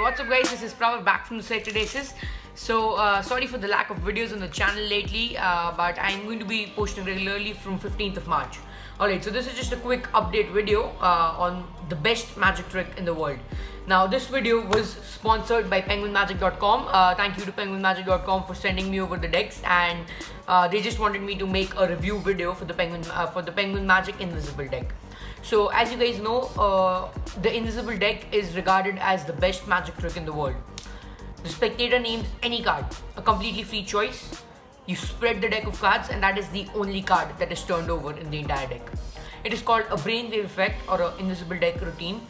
What's up guys, this is Pravar back from the Saturdays. So sorry for the lack of videos on the channel lately, but I'm going to be posting regularly from 15th of March. Alright, so this is just a quick update video on the best magic trick in the world. Now this video was sponsored by penguinmagic.com. Thank you to penguinmagic.com for sending me over the decks, and they just wanted me to make a review video for the Penguin Magic Invisible deck. So as you guys know, the Invisible deck is regarded as the best magic trick in the world. The spectator names any card, a completely free choice. You spread the deck of cards and that is the only card that is turned over in the entire deck. It is called a brainwave effect or an invisible deck routine.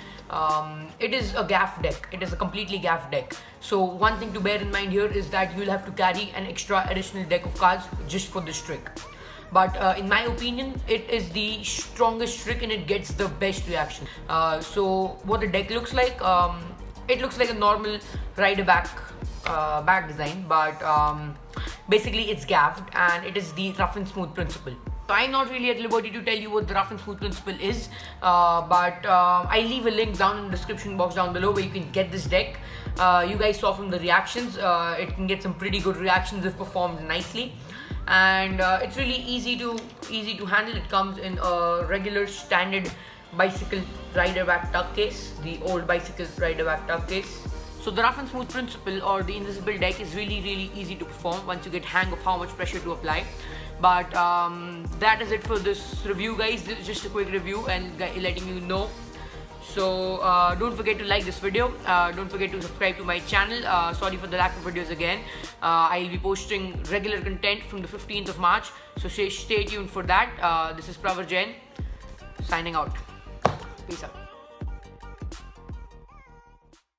It is a gaff deck. It is a completely gaff deck. So one thing to bear in mind here is that you'll have to carry an extra additional deck of cards just for this trick. But in my opinion, it is the strongest trick and it gets the best reaction. So what the deck looks like, it looks like a normal rider back design, but basically it's gaffed and it is the rough and smooth principle. So I'm not really at liberty to tell you what the rough and smooth principle is, but I'll leave a link down in the description box down below where you can get this deck. You guys saw from the reactions, it can get some pretty good reactions if performed nicely. And it's really easy to handle. It comes in a regular standard bicycle rider back tuck case, the old bicycle rider back tuck case. So the rough and smooth principle or the invisible deck is really easy to perform once you get hang of how much pressure to apply. But that is it for this review, guys. This is just a quick review and letting you know. So don't forget to like this video, don't forget to subscribe to my channel. Sorry for the lack of videos again. I'll be posting regular content from the 15th of March, so stay tuned for that. This is Pravar Jain signing out. Peace out.